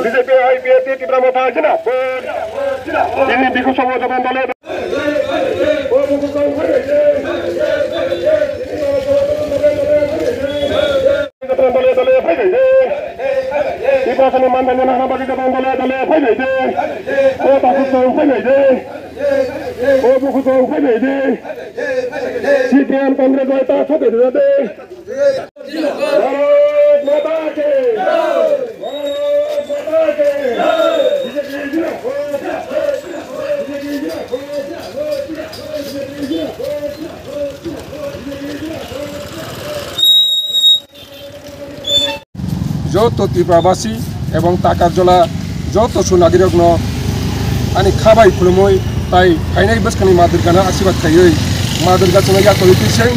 BJP IPFT Tripura মতা জিনা তিনি বিক্ষোভ সমাবেশ দলে নির্বাচনী মানদণ্ড নানাবাড়ি দলে দলে ফাইনাইছে ও তাকুত ফাইনাইছে ও বুকুত ফাইনাইছে সিপিএম কংগ্রেস জয়তা সাথে দিতে ভারত মাতা কে যত ত্রিপুরাবাসী এবং তাকারজলা যত সুনাগরিক আনি খাবাই खुलुमै তাই फाइनाय बसखानि मा दुर्गाना आशीर्वाद खायै मा दुर्गा चंगया तरितिसें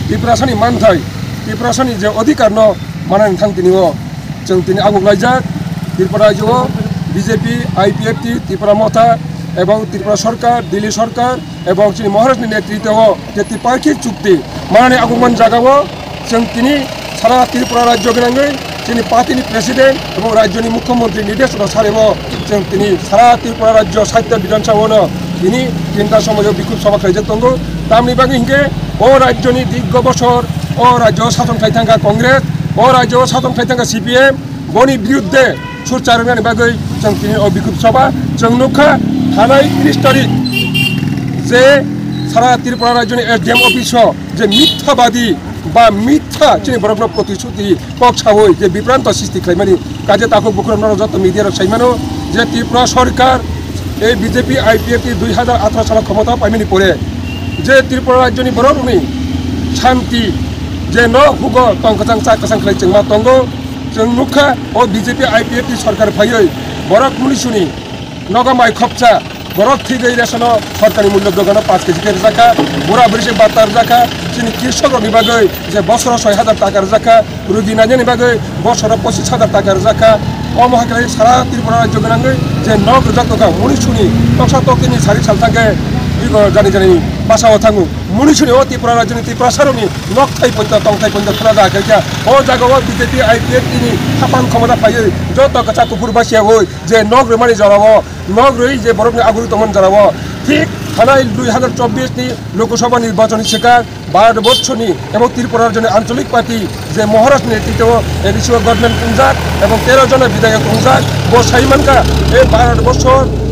ত্রিপুরাসানি मानथाय ত্রিপুরাसानि जे अधिकार न मानानै थांतिनिओ जों तिनि आगुलायजाक त्रिपुरा राज्यो बीजेपी आईपीएफटी त्रिपुरा मथा এবং ত্রিপুরা সরকার দিল্লি সরকার এবং তিনি মহারাষ্ট্রের নেতৃত্বে যে ত্রিপাক্ষিক চুক্তি মাননীয় আগমন জাগাবো जों তিনি সারা ত্রিপুরা রাজ্য গণাঙ্গै তিনি পার্টিनि প্রেসিডেন্ট এবং রাজ্যनि मुख्यमंत्री निर्देशन सारेब जों তিনি সারা ত্রিপুরা রাজ্য সাহিত্য বিধানসভাनो তিনি তিনটা সমাজ বিক্ষোভ সভা খাইजे दंगो तामनि बागै हिंगे ओ राज्यनि दीर्घ बছর ओ राज्य शासन खायथांगा कांग्रेस ओ राज्य शासन खायथांगा सीपीएम बनि विरुद्धे सुरचारनानि बागै जों তিনি बिक्षोभ सभा जों नुखा थानाय 30 तारिख जे सारा त्रिपुरा राज्यनि एसडीएम अफिसआव जे मिथ्याबादी बा मिथ्या जोंनि बर'फोरनो प्रतिश्रुति पक्षावै जे बिभ्रान्त सृष्टि खालामनानै काजे ताखौ बुख्रुबनानै जत मिडिया साइमानो जे त्रिपुरा सरकार এই বিজেপি আইপিএফটি 2018 সালে ক্ষমতা পাইমানি পরে যে ত্রিপুরা রাজ্যनि बर'फोरनि शांति जे न हुग तंकचां चाकचां खालाय जों मा दंगो जों नुखा ओ बिजेपि आईपीएफटी सरकार फैयै बरक मुनिसुनि नगमाय खपचा बरक थैगै रेशन सरकारनि मूल्य दोगान 5 केजि के जाखा बुरा बरिसे बातार जाखा जोंनि कृषकनि बागै जे बोसोराव 6000 टाका जाखा रुगि नायनि बागै बोसोराव 25000 टाका जाखा अमहाकाय सारा त्रिपुरा राज्य गनांगै जे न गजा तका मुनिसुनि तक्सा तकिनि सारि सालथांगे जानि जानि बासाव थाङो मुनिसुनि ओ त्रिपुरा राज्यनि त्रिपुरा सारनि नक्थाय पन्त तंथाय पन्त खोना जाखैया ओ जागाव बिजेपि आईपीएफनि थापान क्षमता फायो जत कचा कुपुर बासिया होय जे नग्रमानि जराव नग्रयै जे बरफनि आगुरितमन जराव ठीक थानाय 2024 नि लोकसभा निर्वाचन सिगां भारतबर्षनि एवं त्रिपुरा राज्यनि आंचलिक पार्टी जे महाराष्ट्र नेतृत्व एडिशनल गवर्नमेंट खुंजाक एवं 13 जन विधायक खुंजाक बो साइमानका ए भारतबर्ष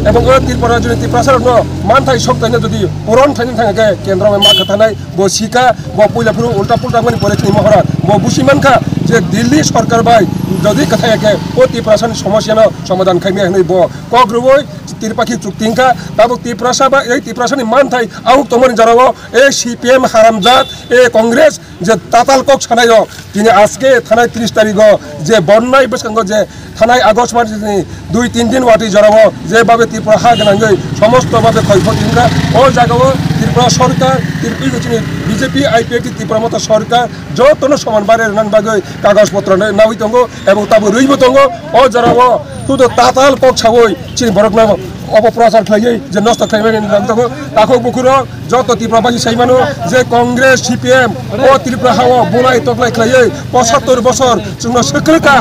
एवं त्रिपुरा राज्यनि त्रिपुरासारनो मानथाय सक्तायनो जुदि पुरन थाइनो थाङाके केन्द्रआव मा खोथानाय बो सिका बो पुइलाफोर उल्टा पुल्टा मानि परेखनि महाराज बो बुसिमानका जे दिल्ली सरकार बाय जदि कथायाके ओ त्रिपुरासारनि समस्यानो समाधान खाइमे हनै बो कग्रुबै त्रिपाक्षिक चुक्तिंका ताबो त्रिपुरासा बा ए त्रिपुरासानि मानथाय आउक तमनि जराव ए सीपीएम हारामजात ए कांग्रेस जे ताताल कक सानायो तिनि आजके थानाय 30 तारिख जे बन्नाय बसकांगो जे थानाय आगस्ट मासनि 2-3 दिन वाटी जराव जे बाबे त्रिपुरा हा गनांगै समस्त बाबे खयफतिंगा ओ जागाव त्रिपुरा सरकार त्रिपुरानि बीजेपी आईपीएफटी त्रिपुरा मत सरकार जतनो समान बारे नान बागै कागज पत्र नावि दंगो एवं ताबो रैबो दंगो ओ जराव तुदो ताताल कक सावै चिनि बरकना अपप्रचार खालायै जे नष्ट खालामनानै दंगो ताखौ बुखुरो जत त्रिपुराबासि साइमानो जे कांग्रेस सीपीएम ओ त्रिपुरा हाव बुलाय तकलाय खालायै 75 बছর जोंनो सोखलका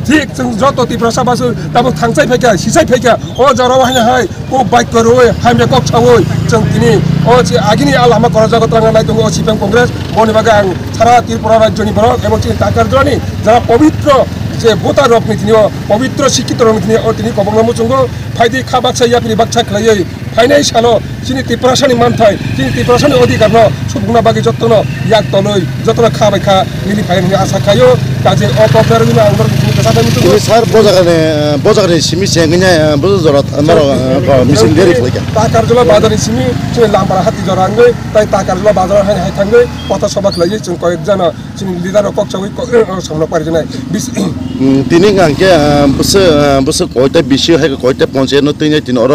ठीक जों जत त्रिपुरा साबासो ताबो थांसाय फैका सिसाय फैका ओ जराव हाय को बाइक करoi हाइमे कक सावै जों तिनि ओ जे आगिनि आलामा करा जगत रांनाय दंगो सीपीएम कांग्रेस बनि बागै आं सारा त्रिपुरा राज्यनि बरक एवं ताकारजनि जारा पवित्र जे भोटार रपनि पवित्र शिक्षित रपनि तिनि कबंगमु चंगो फाइदि खाबाक्सा यापिनि बाक्सा खालायै फाइनाय सालो चिनि त्रिपुरासानि मानथाय चिनि त्रिपुरासानि अधिकार न सुबुंना बागै जतन याक तलै जतन खाबायखा मिलि फाइनायनि आशा खायो काजे अपप्रचारनि आंगर कसादा मिथु सर बजागने सिमि सेंगने बज जरा मारो मिसिन देरि खलैका ताकारजला बाजारनि सिमि चिनि लामबारा हाति जरांगै ताइ ताकारजला बाजार हाय थांगै पथा सभा खालायै जों कयेक जना चिनि लिडार कक्षावै सामना पारिजनाय তিনি গাंके बस कयटा बिसि हाय कयटा पञ्चायत तिनि तिन अर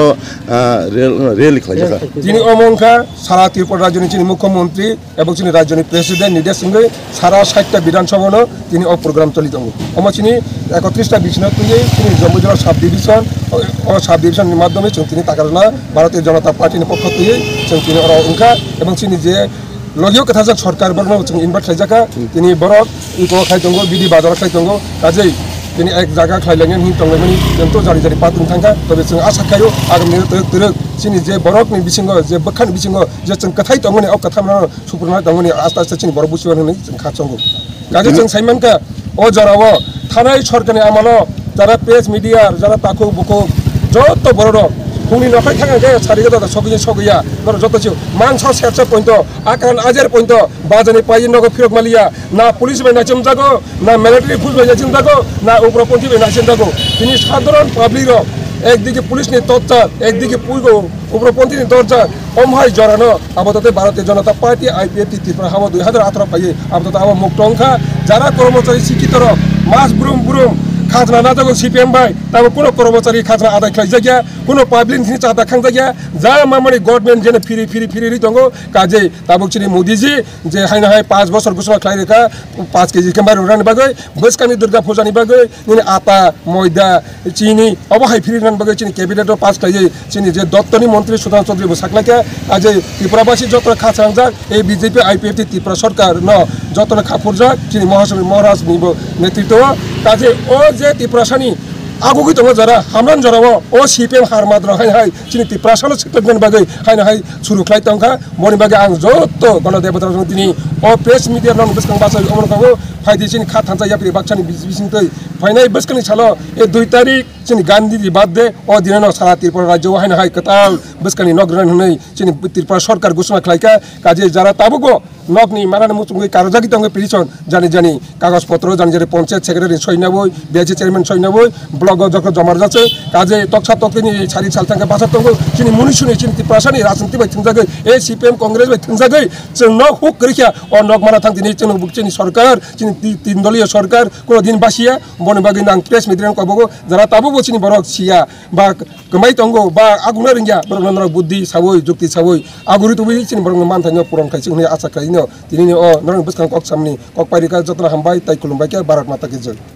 रेल खलायका তিনি অমংকা সারা ত্রিপুরা রাজ্যनि চিনি মুখ্যমন্ত্রী এবং চিনি রাজ্যनि প্রেসিডেন্ট নির্দেশনগै সারা 60টা বিধানসভানো তিনি অ প্রোগ্রাম চলি দङ অমচিনি 31টা বিধানসভা তুই চিনি জম্মু জেলা সাব ডিভিশন ও সাব ডিভিশনের মাধ্যমে চিনি তাকারনা ভারতীয় জনতা পার্টিनि পক্ষ তুই চিনি অর অংকা এবং চিনি যে লগিও কথা सरकार बरनो जों इनभाइट खालायजाका दिनै बरक इको खाय दंगो बिदि बाजार खाय दंगो काजै दिनै एक जागा खालायलांनाय हिंतंलायमानि जोंथ' जारि जारि पातुं थांखा तबे जों आसा खायो आगामनि तरक जोंनि जे बरकनि बिथिङाव जे बोखानि बिथिङाव जे जों कथाय दंमोन अ कथामना सुपुरना दंमोन आस्था आस्था जोंनि बर' बुसिबान होननानै जों खाचंगौ गाजे जों साइमानका अ जराव थानाय सरकारनि आमालाव যারা প্রেস মিডিয়ার যারা তাকু বুকু যত বড় দं फुंनि नखाय थाङा जे सारिगा दादा सगैया सगैया नर जतसि मान स सेरसा पॉइंट आकान आजेर पॉइंट बाजानि पाइ नगो फिरक मालिया ना पुलिस बाय नाचम जागो ना मिलिटारी फुज बाय नाचम जागो ना उग्रपन्थी बाय नाचम जागो তিনি সাধারণ পাবলিক একদিকে পুলিশনি তরজা একদিকে পুইগো উগ্রপন্থীনি দরজা অমহাই জড়ানো আপাতত ভারতীয় জনতা পার্টি আইপিএফ ত্রিপুরা হাওয়া 2018 পাইয়ে আপাতত আমার মুক্ত অংখা যারা কর্মচারী শিক্ষিত মাস বুরুম বুরুম खाजना ना जागो सीपीएम भाई तब कोनो कर्मचारी खाजना आदा खाइजागिया कोनो पाब्लिक नि चादा खांजागिया जा मामानि गभर्नमेन्ट जेने फिरि दंगो काजे ताबुक चिनि मोदी जी जे हाइना हाय 5 बছর घोषणा खाइरेका 5 केजी केम्बार उरानि बागै बसकानि दुर्गा पूजानि बागै नि आटा मैदा चिनी अब हाय फिरि नन बागै चिनि क्याबिनेट पास खाइजे चिनि जे दत्तनि मन्त्री सुधान चौधरी बसाखलाका काजे त्रिपुरावासी जत्र खाचांजा ए बीजेपी आईपीएफ त्रिपुरा सरकार न जत्र खापुरजा चिनि महाराज निबो नेतृत्व काजे ओ जे त्रिपुरासानि आगुगै दङ जरा हामरान जराव ओ सीपीएम हार माद्र हाय हाय चिनि त्रिपुरासानो सेक्रेटमेन्ट बागै हाय हाय सुरुख्लाय तंखा मनि बागै आं जत्त गणदेवता दिनै ओ प्रेस मिडिया नन बसकां बासा अमनकागो फाइदिसिनि खा थांजा यापि बाक्सानि बिसिंतै फाइनाय बसकानि सालो ए 2 तारिख चिनि गान्धी बादे ओ दिनानो सारा त्रिपुरा राज्य हाय हाय कताल बसकानि नगरन हुनै चिनि त्रिपुरा सरकार घोषणा खालायका काजे जरा ताबुगो नगनि मारान मुचुंगै कारजागि दंगै पिटिशन जानि जानि कागज पत्र जानि जानि पञ्चायत सेक्रेटारि 96 बिएचए चेयरमैन 96 ब्लग जक जमार जाছে কাজে তকসা তকনি সারি সালতাंगा बासा दंगो चिनि मुनिसुनि चिनि त्रिपुरासानि राजनीति बाय थंजागै ए सीपीएम कांग्रेस बाय थंजागै जों न हुक गरिखा अ नग माना थां दिनै जों बुकचिनि सरकार चिनि तीन दलीय सरकार कोनो दिन बासिया बने बागै नां प्रेस मिडिया कबगो जरा ताबु बचिनि बरक सिया बा गमाय दंगो बा आगुना रिंगा बरनर बुद्धि सावै जुक्ति सावै आगुरि तुबि चिनि बरन मान थाङो पुरन खायसि होनै आसा खायनो दिनै अ नरं बसकां कक सामनि कक पारिका जत्रा हामबाय ताइ खुलुमबाय के भारत माता की जय।